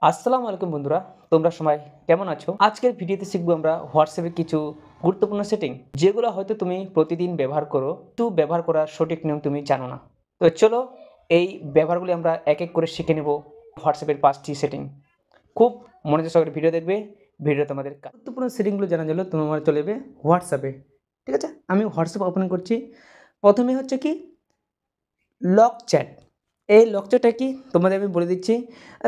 আসসালামু আলাইকুম বন্ধুরা, তোমরা সবাই কেমন আছো? আজকের ভিডিওতে শিখবো আমরা হোয়াটসঅ্যাপের কিছু গুরুত্বপূর্ণ সেটিং, যেগুলো হয়তো তুমি প্রতিদিন ব্যবহার করো, কিন্তু ব্যবহার করার সঠিক নিয়ম তুমি জানো না। তো চলো এই ব্যবহারগুলি আমরা এক এক করে শিখে নেব। হোয়াটসঅ্যাপের 5টি সেটিং, খুব মনোযোগ সহকারে ভিডিও দেখবে। ভিডিও তোমাদের গুরুত্বপূর্ণ সেটিংগুলো জানা গেল তোমার চলে যাবে হোয়াটসঅ্যাপে। ঠিক আছে, আমি হোয়াটসঅ্যাপ ওপেন করছি। প্রথমে হচ্ছে কি লক চ্যাট। এই লক চ্যাটটা কি তোমাদের আমি বলে দিচ্ছি।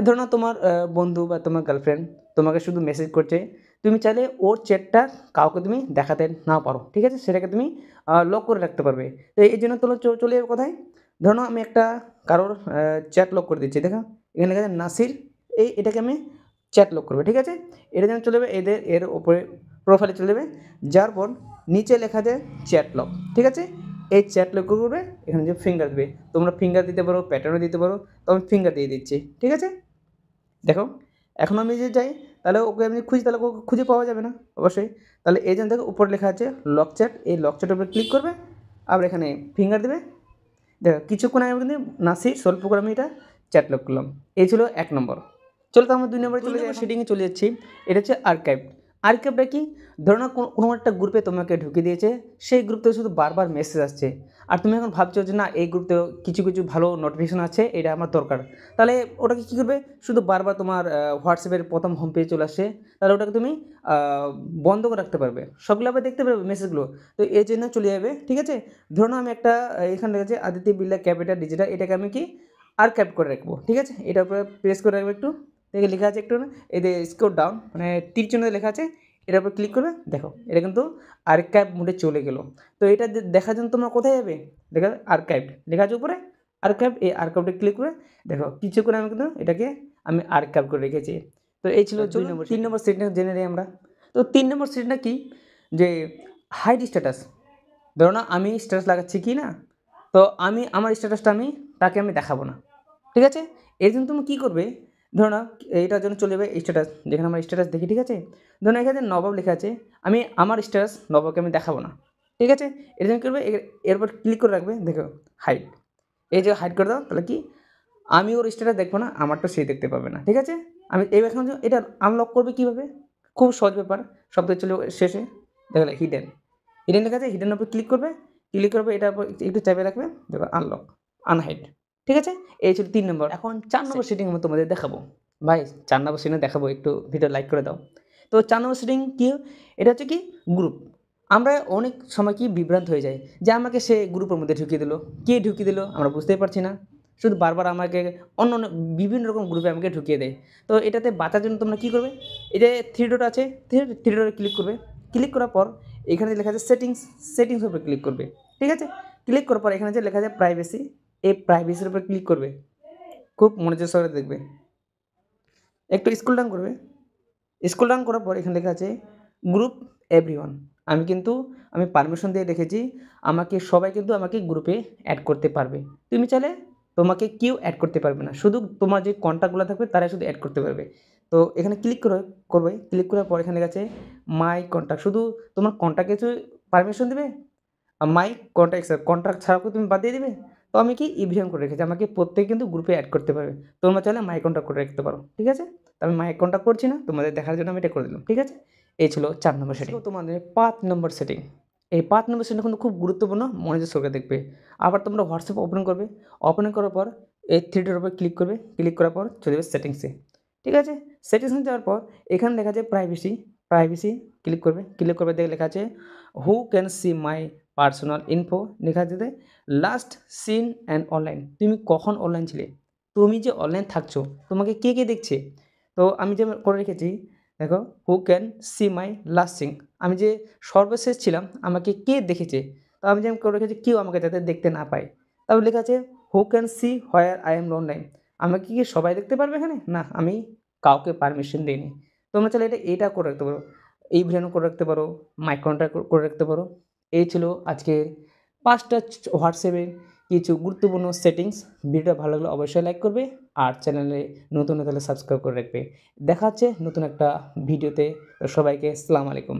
ধরো না তোমার বন্ধু বা তোমার গার্লফ্রেন্ড তোমাকে শুধু মেসেজ করছে, তুমি চাইলে ওর চ্যাটটা কাউকে তুমি দেখাতে না পারো, ঠিক আছে, সেটাকে তুমি লক করে রাখতে পারবে। তো এই জন্য তোমরা চলে যাবে কোথায়। ধরো না আমি একটা কারোর চ্যাট লক করে দিচ্ছি, দেখো এখানে লেখা আছে নাসির। এটাকে আমি চ্যাট লক করবে, ঠিক আছে। এটা যেন চলে যাবে এর ওপরে প্রোফাইলে চলে যাবে, যার পর নিচে লেখা আছে চ্যাট লক, ঠিক আছে। এই চ্যাট লক করবে, এখানে যে ফিঙ্গার দেবে, তোমরা ফিঙ্গার দিতে পারো, প্যাটার্নও দিতে পারো, তো আমি ফিঙ্গার দিয়ে দিচ্ছি, ঠিক আছে। দেখো এখন আমি যে যাই, তাহলে ওকে আমি খুঁজি, তাহলে ওকে খুঁজে পাওয়া যাবে না অবশ্যই। তাহলে এই জন্য দেখো উপরে লেখা আছে লক চ্যাট, এই লক চ্যাটের উপরে ক্লিক করবে, আবার এখানে ফিঙ্গার দেবে। দেখো কিছুক্ষণ আগে কিন্তু নাসির স্বল্প করে আমি এটা চ্যাট লক করলাম। এই ছিল 1 নম্বর। চলো তো আমরা 2 নম্বরে চলে যাই, সেটিংয়ে চলে যাচ্ছি। এটা হচ্ছে আর্কাইভ। আর্কাইভটা কি, ধরো না কোনো একটা গ্রুপে তোমাকে ঢুকিয়ে দিয়েছে, সেই গ্রুপ থেকে শুধু বারবার মেসেজ আসছে, আর তুমি এখন ভাবছো যে না এই গ্রুপে কিছু কিছু ভালো নোটিফিকেশন আছে, এটা আমার দরকার। তাহলে ওটাকে কী করবে, শুধু বারবার তোমার হোয়াটসঅ্যাপের প্রথম হোম পেজে চলে আসছে, তাহলে ওটাকে তুমি বন্ধ করে রাখতে পারবে, সবগুলো আবার দেখতে পারবে মেসেজগুলো। তো এই জন্য চলে যাবে, ঠিক আছে। ধরুন আমি একটা এখানে লেগেছে আদিত্য বিড়লা ক্যাপিটাল ডিজিটাল, এটাকে আমি কি আর্কাইভ করে রাখবো, ঠিক আছে। এটার উপরে প্রেস করে রাখবো, একটু দেখে লেখা আছে একটু না, এই যে স্ক্রল ডাউন মানে তীর চিহ্ন লেখা আছে, এটার উপর ক্লিক করবে, দেখো এটা কিন্তু আর্কাইভ মোডে চলে গেল। তো এটা দেখার জন্য তোমরা কোথায় যাবে, দেখা আর্কাইভ লেখা আছে উপরে, আর্কাইভ, এই আর্কাইভটা ক্লিক করে দেখো কিছুক্ষণ আমি কিন্তু এটাকে আমি আর্কাইভ করে রেখেছি। তো এই ছিল 2 নম্বর। 3 নম্বর সেটিংটা জেনে নিই আমরা। তো 3 নম্বর সেটিংটা কি, যে হাইড স্ট্যাটাস। ধরো না আমি স্ট্যাটাস লাগাচ্ছি কি না, তো আমি আমার স্ট্যাটাসটা তাকে আমি দেখাবো না, ঠিক আছে। এর জন্য তুমি কী করবে, ধরো না এইটার জন্য চলে যাবে স্ট্যাটাস, যেখানে আমার স্ট্যাটাস দেখি, ঠিক আছে। ধরুন এখানে নবাব লেখা আছে, আমি আমার স্ট্যাটাস নবাবকে আমি দেখাবো না, ঠিক আছে। এর জন্য কী করবে, এরপর ক্লিক করে রাখবে, দেখো হাইড, এই যে হাইড করে দাও, তাহলে কি আমি ওর স্ট্যাটাস দেখবো না, আমারটা সে দেখতে পাবে না, ঠিক আছে। আমি এই এখন এটা আনলক করবে কীভাবে, খুব সহজ ব্যাপার। শব্দ চলে শেষে দেখলে হিডেন, হিডেন লেখা আছে, হিডেনের উপর ক্লিক করবে, ক্লিক করবে, এটার উপর একটু চাপে রাখবে, দেখো আনলক, আনহাইড, ঠিক আছে। এই ছিল 3 নম্বর। এখন 4 নম্বর সেটিং আমি তোমাদের দেখাবো। ভাই 4 নম্বর সেটিং দেখাবো, একটু ভিডিও লাইক করে দাও। তো 4 নম্বর সেটিং কী, এটা হচ্ছে কি গ্রুপ। আমরা অনেক সময় কি বিভ্রান্ত হয়ে যাই, যে আমাকে সে গ্রুপের মধ্যে ঢুকিয়ে দিল, কে ঢুকিয়ে দিল আমরা বুঝতেই পারছি না, শুধু বারবার আমাকে অন্য অন্য বিভিন্ন রকম গ্রুপে আমাকে ঢুকিয়ে দেয়। তো এটাতে বাঁচার জন্য তোমরা কী করবে, এই যে থ্রি ডট আছে, থ্রি ডটে ক্লিক করবে, ক্লিক করার পর এখানে লেখা আছে সেটিংস, সেটিংসের উপরে ক্লিক করবে, ঠিক আছে। ক্লিক করার পর এখানে যে লেখা আছে প্রাইভেসি, এই প্রাইভেসির উপরে ক্লিক করবে, খুব মনোযোগ সহকারে দেখবে, একটু স্ক্রল ডাউন করবে। স্ক্রল ডাউন করার পর এখানে লেখা আছে গ্রুপ এভরিওয়ান। আমি পারমিশন দিয়ে রেখেছি, আমাকে সবাই কিন্তু আমাকে গ্রুপে অ্যাড করতে পারবে। তুমি চাইলে তোমাকে কেউ অ্যাড করতে পারবে না, শুধু তোমার যে কন্ট্যাক্টগুলো থাকবে তারাই শুধু অ্যাড করতে পারবে। তো এখানে ক্লিক করবে, ক্লিক করার পর এখানে লেখা আছে মাই কন্ট্যাক্ট, শুধু তোমার কন্ট্যাক্টে কিছু পারমিশন দেবে, মাই কন্ট্যাক্ট স্যার কন্ট্যাক্ট ছাড়াও তুমি বাদ দিয়ে দেবে। তো আমি কি ইভিএম করে রেখেছি, আমাকে প্রত্যেকে কিন্তু গ্রুপে অ্যাড করতে পারবে। তোমরা চাইলে মাই কন্ট্যাক্ট করে রাখতে পারো, ঠিক আছে। তো আমি মাই কন্ট্যাক্ট করছি না, তোমাদের দেখার জন্য আমি এটা করে দিলাম, ঠিক আছে। এই ছিল 4 নম্বর সেটিং। তোমাদের 5 নম্বর সেটিং, এই 5 নম্বর সেটিংটা কিন্তু খুব গুরুত্বপূর্ণ, মনোযোগ সহকারে দেখবে। আবার তোমরা হোয়াটসঅ্যাপ ওপেন করবে, ওপেন করার পর এই থ্রিটার উপর ক্লিক করবে, ক্লিক করার পর চলে যাবে সেটিংসে, ঠিক আছে। সেটিংসে যাওয়ার পর এখানে লেখা আছে প্রাইভেসি, প্রাইভেসি ক্লিক করবে, ক্লিক করবে, দেখে লেখা আছে হু can see my personal info, লেখা আছে লাস্ট সিন অ্যান্ড অনলাইন, তুমি কখন অনলাইন ছিলে, তুমি যে অনলাইন থাকছো তোমাকে কে কে দেখছে। তো আমি যে করে রেখেছি, দেখো who can see my last seen, আমি যে সর্বশেষ ছিলাম আমাকে কে দেখেছে। তো আমি যেমন করে রেখেছি কেউ আমাকে যাতে দেখতে না পায়। তারপর লেখা আছে হু can C where I am online, আমাকে কি সবাই দেখতে পারবে এখানে, না আমি কাউকে পারমিশন দিইনি। তোমরা চাইলে এটা করে রাখতে পারো, এই ভিডিও করে রাখতে পারো, মাইক কন্ট্যাক্ট করে রাখতে পারো। এই ছিল আজকের 5টা হোয়াটসঅ্যাপের কিছু গুরুত্বপূর্ণ সেটিংস। ভিডিওটা ভালো লাগলে অবশ্যই লাইক করবে, আর চ্যানেলে নতুন হলে সাবস্ক্রাইব করে রাখবে। দেখা হচ্ছে নতুন একটা ভিডিওতে। তো সবাইকে আসসালামু আলাইকুম।